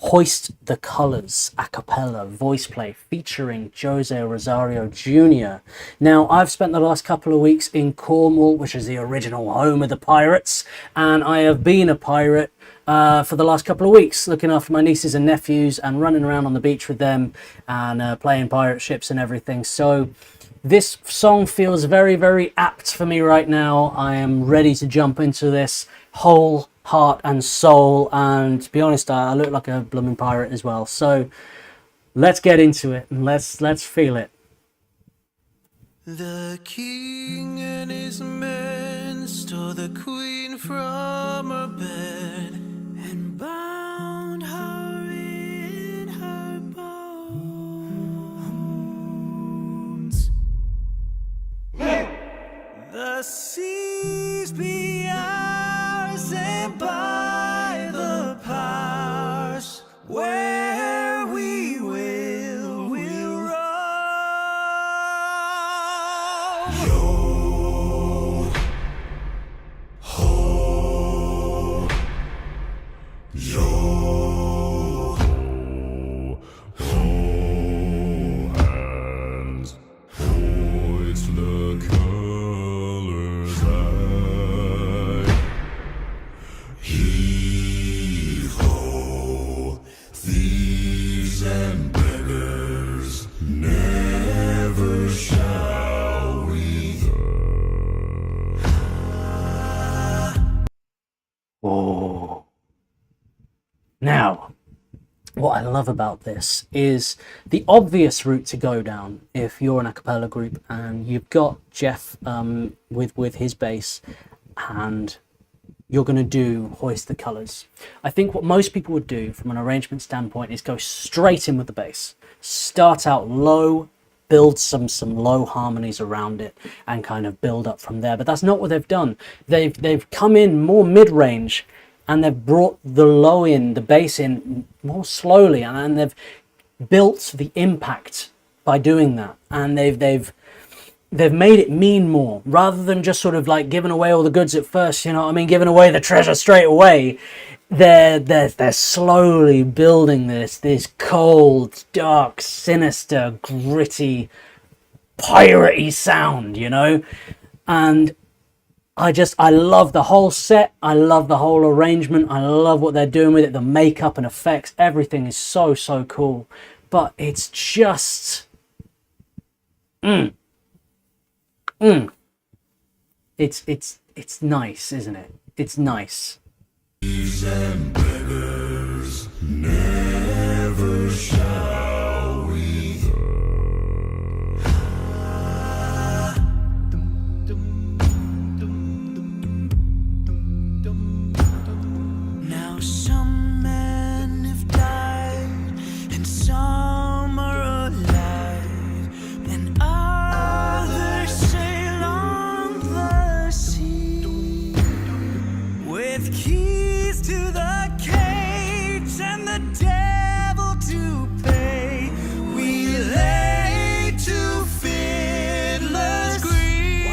Hoist the Colors, Acapella, VoicePlay, featuring Jose Rosario Jr. Now, I've spent the last couple of weeks in Cornwall, which is the original home of the pirates, and I have been a pirate for the last couple of weeks, looking after my nieces and nephews and running around on the beach with them and playing pirate ships and everything. So this song feels very, very apt for me right now. I am ready to jump into this whole heart and soul, and to be honest, I look like a blooming pirate as well. So let's get into it and let's feel it. The king and his men stole the queen from her bed and bound her in her bones. The seas be ours, and by the powers where we will roam. Yo ho, yo ho, hands, hoist the colors high. Heave-ho, thieves and beggars, never shall we Oh. Now, what I love about this is the obvious route to go down if you're an a cappella group and you've got Jeff with his bass and you're going to do Hoist the Colors. I think what most people would do from an arrangement standpoint is go straight in with the bass. Start out low, build some low harmonies around it and kind of build up from there. But that's not what they've done. They've come in more mid-range and they've brought the low in, the bass in more slowly, and they've built the impact by doing that. And they've made it mean more, rather than just sort of like giving away all the goods at first, you know what I mean, giving away the treasure straight away. They're slowly building this cold, dark, sinister, gritty, piratey sound, you know? And I love the whole set. I love the whole arrangement. I love what they're doing with it. The makeup and effects, everything is so cool. But it's just it's nice, isn't it? It's nice. Thieves and beggars, never shall we Now some men have died and some are alive, and others sail on the sea with keys to the cage and the devil to pay. We lay to fiddler's green.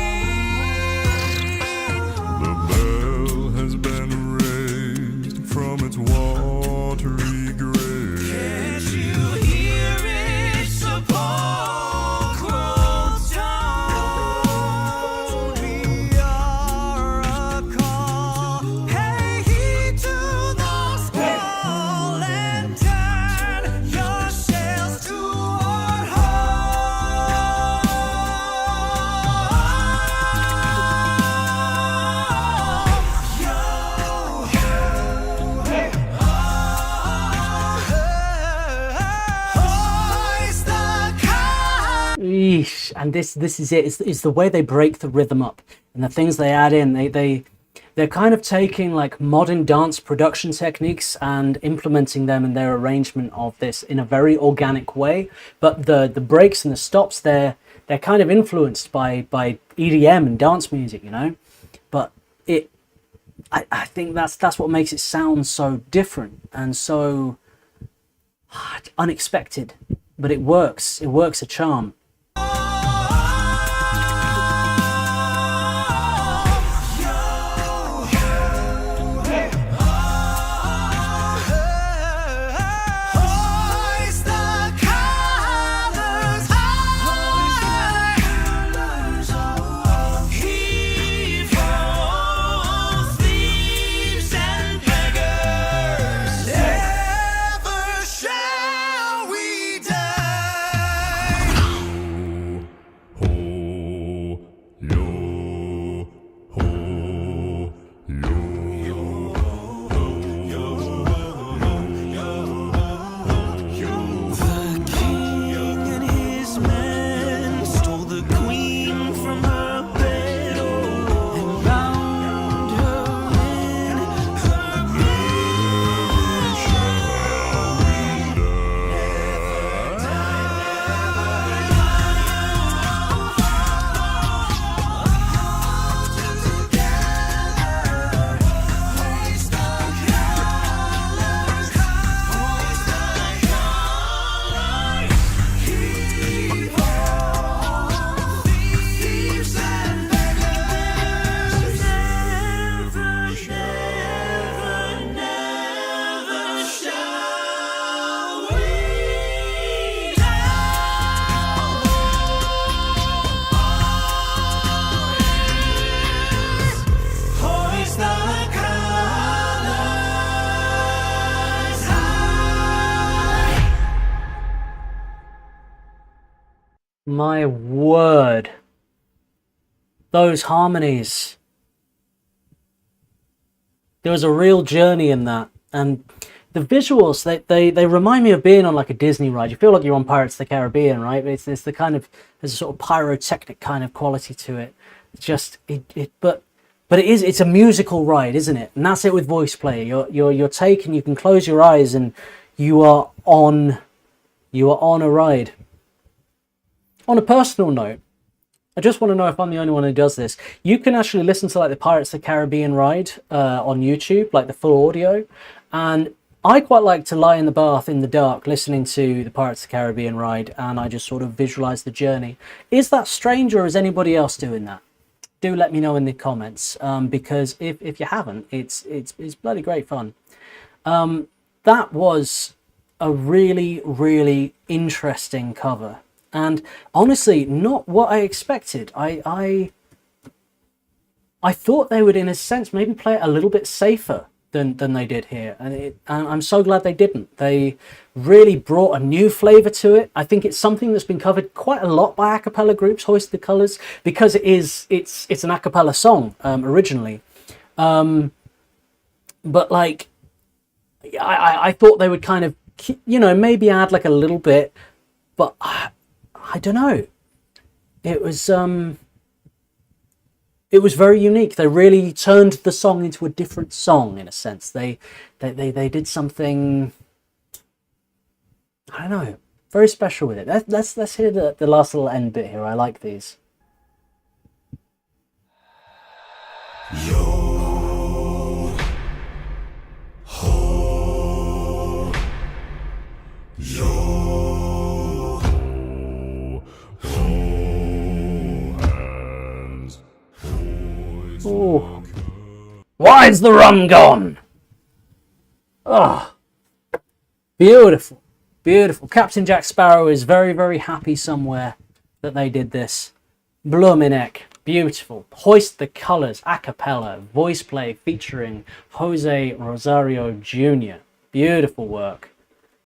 The bell has been raised from its watery grave. Can't you hear it, sepulchral tone? We are a call. Hey, heed to the squall and turn your sails toward home. Yo, hoist the kite. Eesh. And this is it. It's the way they break the rhythm up and the things they add in. They're kind of taking like modern dance production techniques and implementing them in their arrangement of this in a very organic way. But the breaks and the stops, they're kind of influenced by EDM and dance music, you know. But I think that's what makes it sound so different and so unexpected. But it works. It works a charm. My word. Those harmonies. There was a real journey in that. And the visuals, they remind me of being on like a Disney ride. You feel like you're on Pirates of the Caribbean, right? But it's the kind of, there's a sort of pyrotechnic kind of quality to it. It's just, but it's a musical ride, isn't it? And that's it with VoicePlay. You're taken, you can close your eyes and you are on a ride. On a personal note, I just want to know if I'm the only one who does this. You can actually listen to like the Pirates of the Caribbean ride on YouTube, like the full audio. And I quite like to lie in the bath in the dark listening to the Pirates of the Caribbean ride, and I just sort of visualize the journey. Is that strange, or is anybody else doing that? Do let me know in the comments, because if you haven't, it's bloody great fun. That was a really, really interesting cover. And honestly, not what I expected. I thought they would, in a sense, maybe play it a little bit safer than they did here. And I'm so glad they didn't. They really brought a new flavour to it. I think it's something that's been covered quite a lot by a cappella groups, Hoist the Colours, because it's an a cappella song originally. But like, I thought they would kind of, maybe add like a little bit, but I don't know. It was very unique. They really turned the song into a different song in a sense. They did something, I don't know, very special with it. Let's hear the last little end bit here. I like these. Yo ho yo. Oh, why's the rum gone? Oh, beautiful, beautiful. Captain Jack Sparrow is very, very happy somewhere that they did this. Bloomin' heck, beautiful. Hoist the Colours, a cappella, VoicePlay featuring Jose Rosario Jr. Beautiful work.